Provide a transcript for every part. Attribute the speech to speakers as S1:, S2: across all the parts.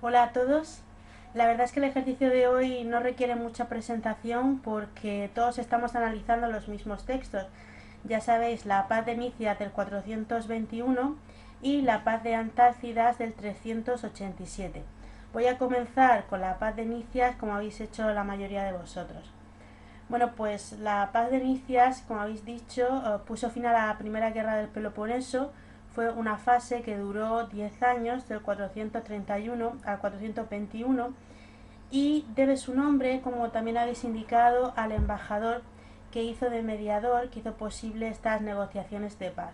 S1: Hola a todos. La verdad es que el ejercicio de hoy no requiere mucha presentación porque todos estamos analizando los mismos textos. Ya sabéis, la paz de Nicias del 421 y la paz de Antálcidas del 387. Voy a comenzar con la paz de Nicias como habéis hecho la mayoría de vosotros. Bueno, pues la paz de Nicias, como habéis dicho, puso fin a la primera guerra del Peloponeso. Fue una fase que duró 10 años, del 431 al 421, y debe su nombre, como también habéis indicado, al embajador que hizo de mediador, que hizo posible estas negociaciones de paz.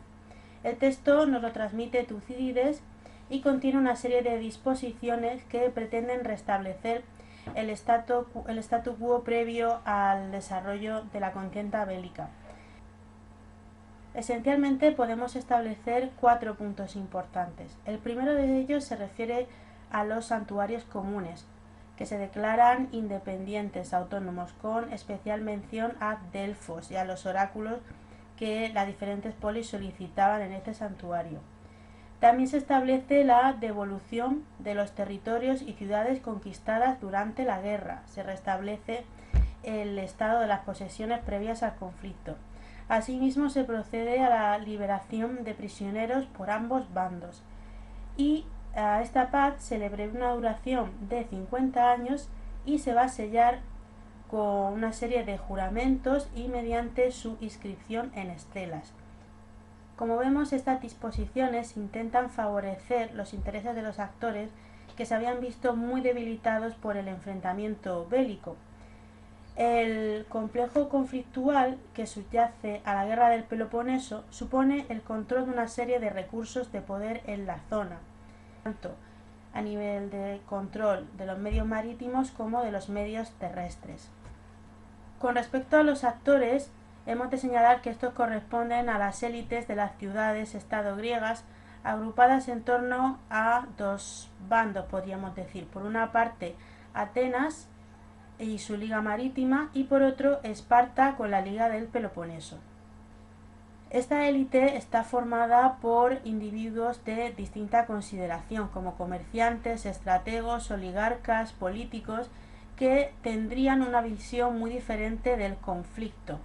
S1: El texto nos lo transmite Tucídides y contiene una serie de disposiciones que pretenden restablecer el statu quo previo al desarrollo de la contienda bélica. Esencialmente podemos establecer 4 puntos importantes. El primero de ellos se refiere a los santuarios comunes, que se declaran independientes, autónomos, con especial mención a Delfos y a los oráculos que las diferentes polis solicitaban en este santuario. También se establece la devolución de los territorios y ciudades conquistadas durante la guerra. Se restablece el estado de las posesiones previas al conflicto. Asimismo, se procede a la liberación de prisioneros por ambos bandos. Y a esta paz se le prevé una duración de 50 años y se va a sellar con una serie de juramentos y mediante su inscripción en estelas. Como vemos, estas disposiciones intentan favorecer los intereses de los actores que se habían visto muy debilitados por el enfrentamiento bélico. El complejo conflictual que subyace a la guerra del Peloponeso supone el control de una serie de recursos de poder en la zona, tanto a nivel de control de los medios marítimos como de los medios terrestres. Con respecto a los actores, hemos de señalar que estos corresponden a las élites de las ciudades-estado griegas, agrupadas en torno a dos bandos, podríamos decir. Por una parte, Atenas y su liga marítima, y por otro, Esparta con la liga del Peloponeso. Esta élite está formada por individuos de distinta consideración, como comerciantes, estrategos, oligarcas, políticos, que tendrían una visión muy diferente del conflicto.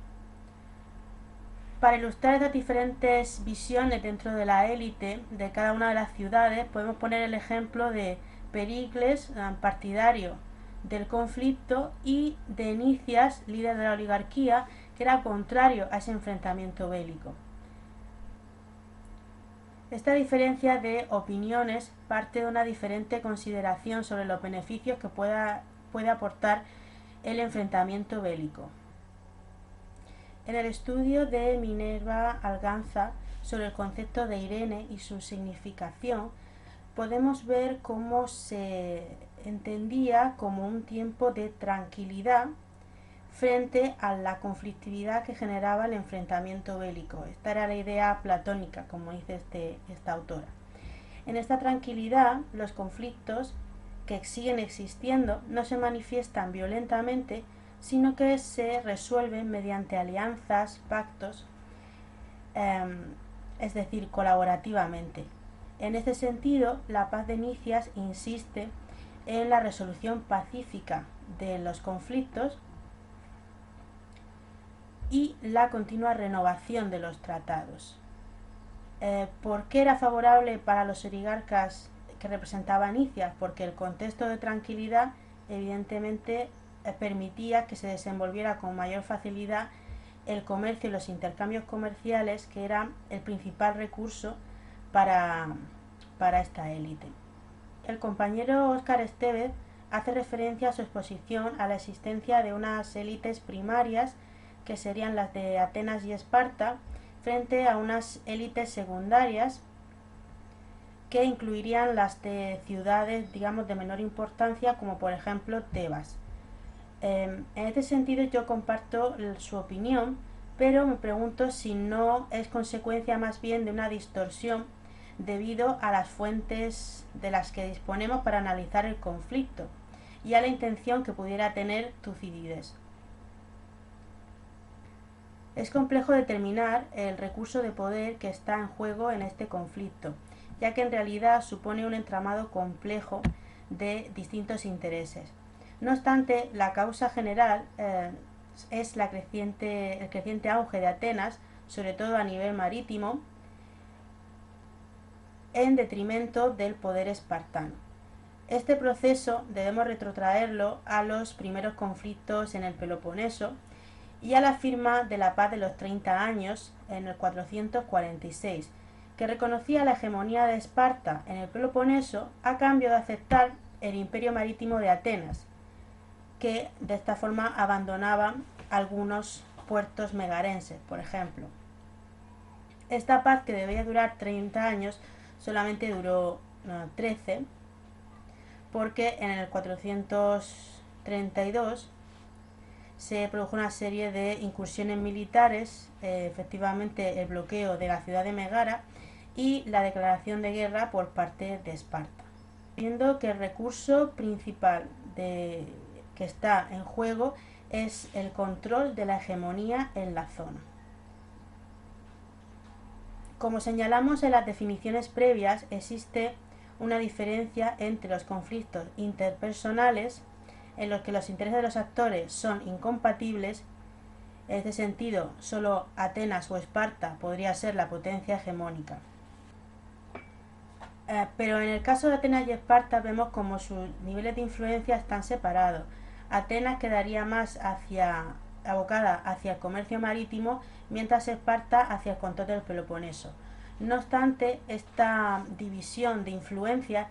S1: Para ilustrar estas diferentes visiones dentro de la élite de cada una de las ciudades, podemos poner el ejemplo de Pericles, partidario del conflicto, y de Nicias, líder de la oligarquía, que era contrario a ese enfrentamiento bélico. Esta diferencia de opiniones parte de una diferente consideración sobre los beneficios que puede aportar el enfrentamiento bélico. En el estudio de Minerva Alganza sobre el concepto de Irene y su significación, podemos ver cómo se entendía como un tiempo de tranquilidad frente a la conflictividad que generaba el enfrentamiento bélico. Esta era la idea platónica, como dice esta autora. En esta tranquilidad, los conflictos que siguen existiendo no se manifiestan violentamente, sino que se resuelven mediante alianzas, pactos, es decir, colaborativamente. En este sentido, la paz de Nicias insiste en la resolución pacífica de los conflictos y la continua renovación de los tratados. ¿Por qué era favorable para los oligarcas que representaba Nicias? Porque el contexto de tranquilidad evidentemente permitía que se desenvolviera con mayor facilidad el comercio y los intercambios comerciales, que eran el principal recurso para esta élite. El compañero Óscar Estevez hace referencia a su exposición a la existencia de unas élites primarias, que serían las de Atenas y Esparta, frente a unas élites secundarias que incluirían las de ciudades, digamos, de menor importancia, como por ejemplo Tebas. En este sentido yo comparto su opinión, pero me pregunto si no es consecuencia más bien de una distorsión debido a las fuentes de las que disponemos para analizar el conflicto y a la intención que pudiera tener Tucídides. Es complejo determinar el recurso de poder que está en juego en este conflicto, ya que en realidad supone un entramado complejo de distintos intereses. No obstante, la causa general es el creciente auge de Atenas, sobre todo a nivel marítimo, en detrimento del poder espartano. Este proceso debemos retrotraerlo a los primeros conflictos en el Peloponeso y a la firma de la paz de los 30 años en el 446, que reconocía la hegemonía de Esparta en el Peloponeso a cambio de aceptar el imperio marítimo de Atenas, que de esta forma abandonaba algunos puertos megarenses, por ejemplo. Esta paz, que debía durar 30 años, solamente duró 13, porque en el 432 se produjo una serie de incursiones militares, efectivamente el bloqueo de la ciudad de Megara y la declaración de guerra por parte de Esparta. Viendo que el recurso principal que está en juego es el control de la hegemonía en la zona. Como señalamos en las definiciones previas, existe una diferencia entre los conflictos interpersonales, en los que los intereses de los actores son incompatibles. En este sentido, solo Atenas o Esparta podría ser la potencia hegemónica. Pero en el caso de Atenas y Esparta vemos como sus niveles de influencia están separados. Atenas quedaría más abocada hacia el comercio marítimo, mientras Esparta hacia el control del Peloponeso. No obstante, esta división de influencia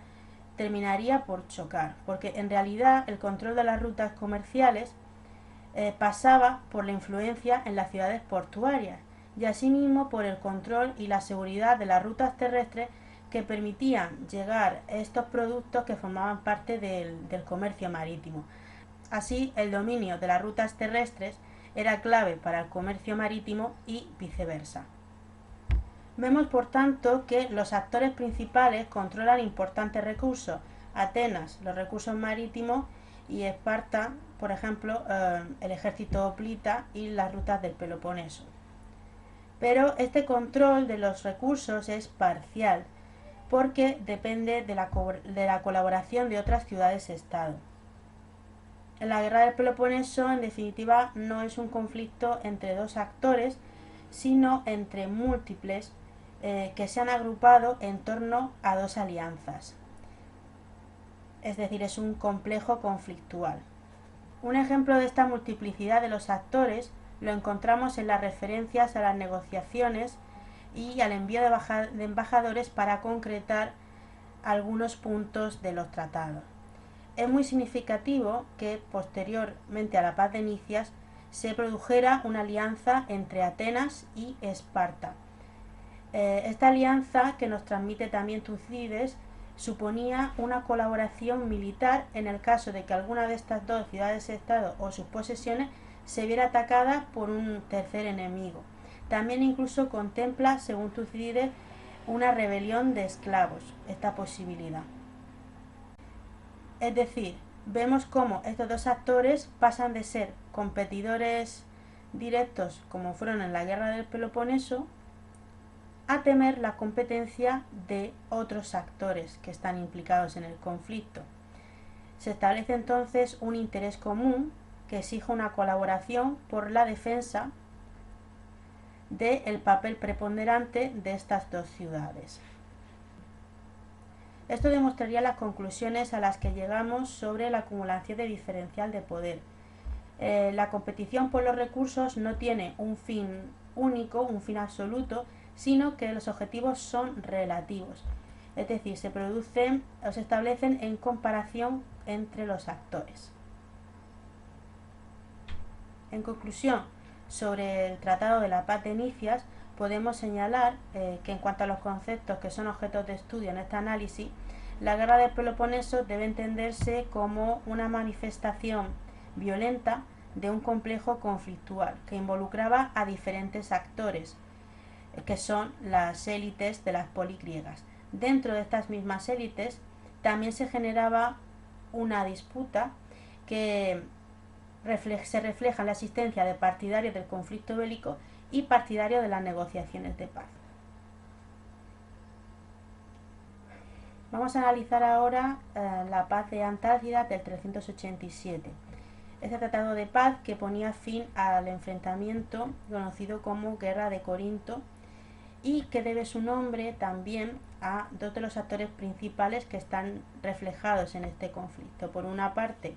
S1: terminaría por chocar, porque en realidad el control de las rutas comerciales pasaba por la influencia en las ciudades portuarias y asimismo por el control y la seguridad de las rutas terrestres que permitían llegar estos productos que formaban parte del comercio marítimo. Así, el dominio de las rutas terrestres era clave para el comercio marítimo y viceversa. Vemos, por tanto, que los actores principales controlan importantes recursos. Atenas, los recursos marítimos, y Esparta, por ejemplo, el ejército hoplita y las rutas del Peloponeso. Pero este control de los recursos es parcial, porque depende de la colaboración de otras ciudades-estado. La guerra del Peloponeso, en definitiva, no es un conflicto entre dos actores, sino entre múltiples que se han agrupado en torno a dos alianzas. Es decir, es un complejo conflictual. Un ejemplo de esta multiplicidad de los actores lo encontramos en las referencias a las negociaciones y al envío de embajadores para concretar algunos puntos de los tratados. Es muy significativo que, posteriormente a la paz de Nicias, se produjera una alianza entre Atenas y Esparta. Esta alianza, que nos transmite también Tucídides, suponía una colaboración militar en el caso de que alguna de estas dos ciudades-estado o sus posesiones se viera atacada por un tercer enemigo. También incluso contempla, según Tucídides, una rebelión de esclavos, esta posibilidad. Es decir, vemos cómo estos dos actores pasan de ser competidores directos, como fueron en la guerra del Peloponeso, a temer la competencia de otros actores que están implicados en el conflicto. Se establece entonces un interés común que exige una colaboración por la defensa del papel preponderante de estas dos ciudades. Esto demostraría las conclusiones a las que llegamos sobre la acumulación de diferencial de poder. La competición por los recursos no tiene un fin único, un fin absoluto, sino que los objetivos son relativos, es decir, se producen o se establecen en comparación entre los actores. En conclusión, sobre el Tratado de la Paz de Nicias, podemos señalar que en cuanto a los conceptos que son objetos de estudio en este análisis, la guerra del Peloponeso debe entenderse como una manifestación violenta de un complejo conflictual que involucraba a diferentes actores, que son las élites de las polis griegas. Dentro de estas mismas élites también se generaba una disputa que se refleja en la existencia de partidarios del conflicto bélico y partidarios de las negociaciones de paz. Vamos a analizar ahora la paz de Antálcida del 387. Este tratado de paz que ponía fin al enfrentamiento conocido como Guerra de Corinto y que debe su nombre también a dos de los actores principales que están reflejados en este conflicto. Por una parte,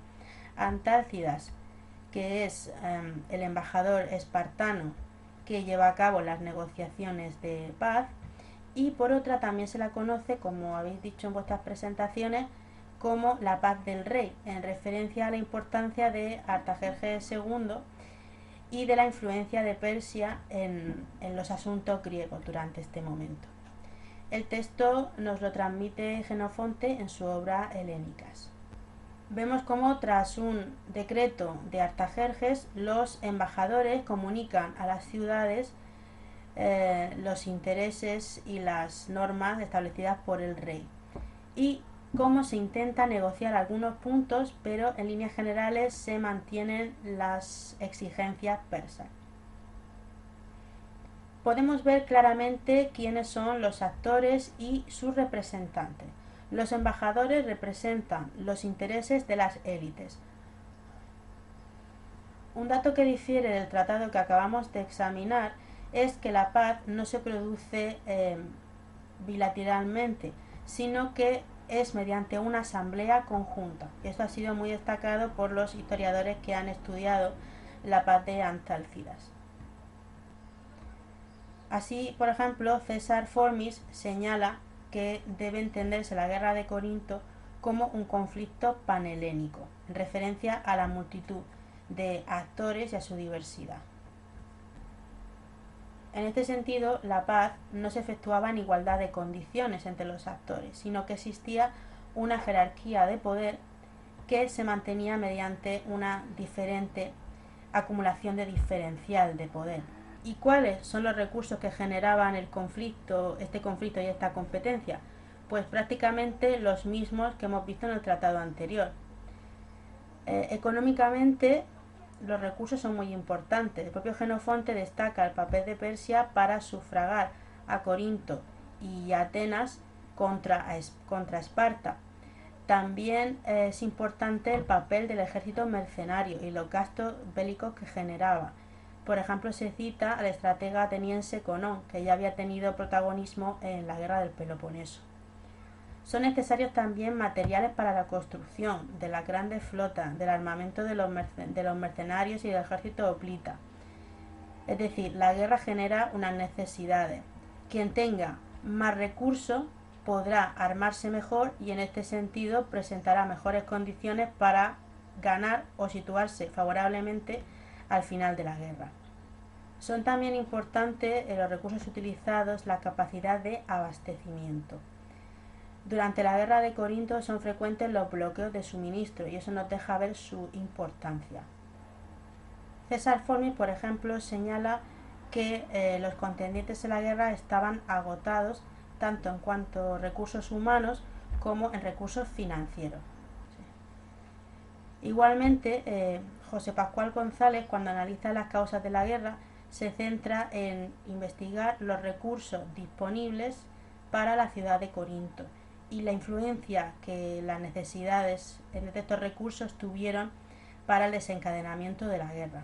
S1: Antálcidas, que es el embajador espartano que lleva a cabo las negociaciones de paz, y por otra también se la conoce, como habéis dicho en vuestras presentaciones, como la paz del rey, en referencia a la importancia de Artajerjes II y de la influencia de Persia en los asuntos griegos durante este momento. El texto nos lo transmite Jenofonte en su obra Helénicas. Vemos cómo tras un decreto de Artajerjes los embajadores comunican a las ciudades los intereses y las normas establecidas por el rey y cómo se intenta negociar algunos puntos, pero en líneas generales se mantienen las exigencias persas. Podemos ver claramente quiénes son los actores y sus representantes. Los embajadores representan los intereses de las élites. Un dato que difiere del tratado que acabamos de examinar es que la paz no se produce bilateralmente, sino que es mediante una asamblea conjunta. Esto ha sido muy destacado por los historiadores que han estudiado la paz de Antálcidas. Así, por ejemplo, César Formis señala que debe entenderse la guerra de Corinto como un conflicto panhelénico, en referencia a la multitud de actores y a su diversidad. En este sentido, la paz no se efectuaba en igualdad de condiciones entre los actores, sino que existía una jerarquía de poder que se mantenía mediante una diferente acumulación de diferencial de poder. ¿Y cuáles son los recursos que generaban este conflicto y esta competencia? Pues prácticamente los mismos que hemos visto en el tratado anterior. Económicamente, los recursos son muy importantes. El propio Jenofonte destaca el papel de Persia para sufragar a Corinto y Atenas contra Esparta. También es importante el papel del ejército mercenario y los gastos bélicos que generaba. Por ejemplo, se cita al estratega ateniense Conón, que ya había tenido protagonismo en la guerra del Peloponeso. Son necesarios también materiales para la construcción de las grandes flotas, del armamento de los mercenarios y del ejército hoplita. Es decir, la guerra genera unas necesidades. Quien tenga más recursos podrá armarse mejor y en este sentido presentará mejores condiciones para ganar o situarse favorablemente al final de la guerra. Son también importantes en los recursos utilizados la capacidad de abastecimiento. Durante la guerra de Corinto son frecuentes los bloqueos de suministro y eso nos deja ver su importancia. César Formis, por ejemplo, señala que los contendientes en la guerra estaban agotados tanto en cuanto a recursos humanos como en recursos financieros. Igualmente, José Pascual González, cuando analiza las causas de la guerra, se centra en investigar los recursos disponibles para la ciudad de Corinto y la influencia que las necesidades de estos recursos tuvieron para el desencadenamiento de la guerra.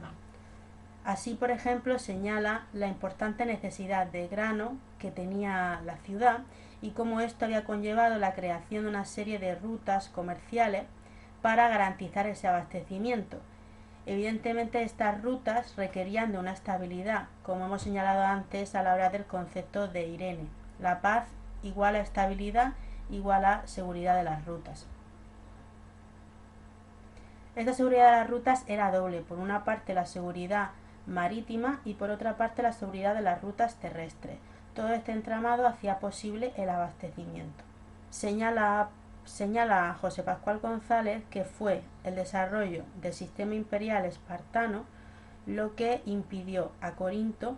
S1: Así, por ejemplo, señala la importante necesidad de grano que tenía la ciudad y cómo esto había conllevado la creación de una serie de rutas comerciales para garantizar ese abastecimiento. Evidentemente, estas rutas requerían de una estabilidad, como hemos señalado antes a la hora del concepto de Irene. La paz igual a estabilidad igual a seguridad de las rutas. Esta seguridad de las rutas era doble, por una parte la seguridad marítima y por otra parte la seguridad de las rutas terrestres. Todo este entramado hacía posible el abastecimiento. Señala José Pascual González que fue el desarrollo del sistema imperial espartano lo que impidió a Corinto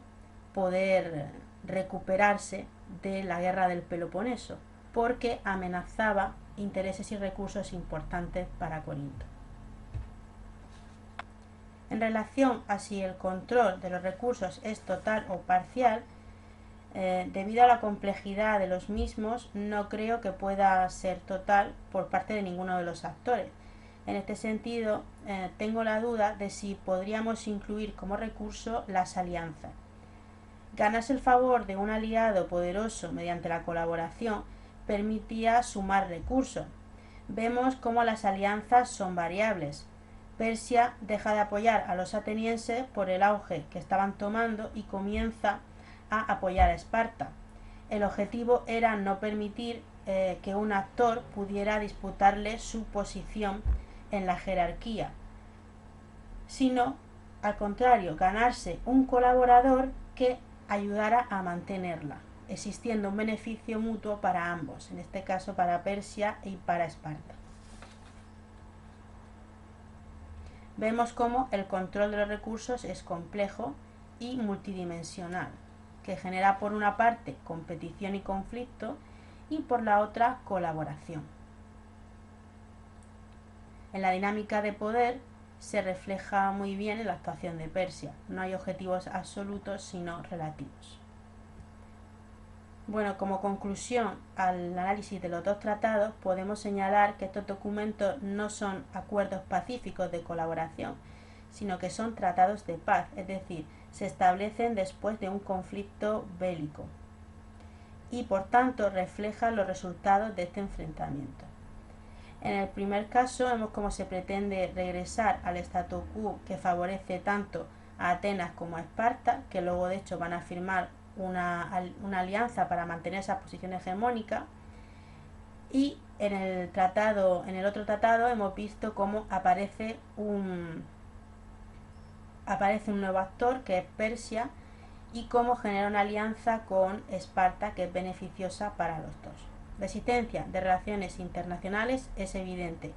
S1: poder recuperarse de la guerra del Peloponeso, porque amenazaba intereses y recursos importantes para Corinto. En relación a si el control de los recursos es total o parcial, Debido a la complejidad de los mismos, no creo que pueda ser total por parte de ninguno de los actores. En este sentido, tengo la duda de si podríamos incluir como recurso las alianzas. Ganarse el favor de un aliado poderoso mediante la colaboración permitía sumar recursos. Vemos cómo las alianzas son variables. Persia deja de apoyar a los atenienses por el auge que estaban tomando y comienza a apoyar a Esparta. El objetivo era no permitir que un actor pudiera disputarle su posición en la jerarquía, sino al contrario, ganarse un colaborador que ayudara a mantenerla, existiendo un beneficio mutuo para ambos, en este caso para Persia y para Esparta. Vemos cómo el control de los recursos es complejo y multidimensional, que genera por una parte competición y conflicto y por la otra colaboración. En la dinámica de poder se refleja muy bien en la actuación de Persia. No hay objetivos absolutos sino relativos. Bueno, como conclusión al análisis de los dos tratados, podemos señalar que estos documentos no son acuerdos pacíficos de colaboración, sino que son tratados de paz, es decir, se establecen después de un conflicto bélico y por tanto reflejan los resultados de este enfrentamiento. En el primer caso vemos cómo se pretende regresar al statu quo que favorece tanto a Atenas como a Esparta, que luego de hecho van a firmar una alianza para mantener esa posición hegemónica. Y en el otro tratado hemos visto cómo aparece un nuevo actor que es Persia y cómo genera una alianza con Esparta que es beneficiosa para los dos. La existencia de relaciones internacionales es evidente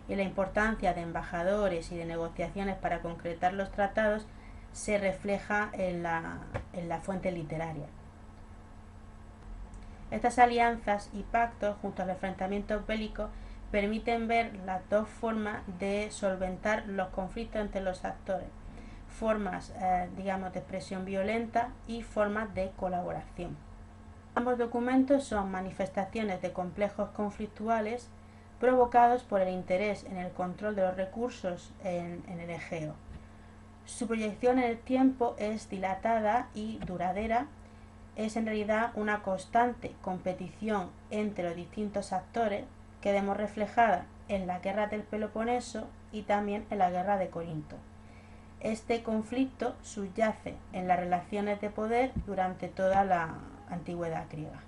S1: y la importancia de embajadores y de negociaciones para concretar los tratados se refleja en la fuente literaria. Estas alianzas y pactos junto a los enfrentamientos bélicos permiten ver las dos formas de solventar los conflictos entre los actores, formas de expresión violenta y formas de colaboración. Ambos documentos son manifestaciones de complejos conflictuales provocados por el interés en el control de los recursos en el Egeo. Su proyección en el tiempo es dilatada y duradera, es en realidad una constante competición entre los distintos actores que vemos reflejada en la guerra del Peloponeso y también en la guerra de Corinto. Este conflicto subyace en las relaciones de poder durante toda la antigüedad griega.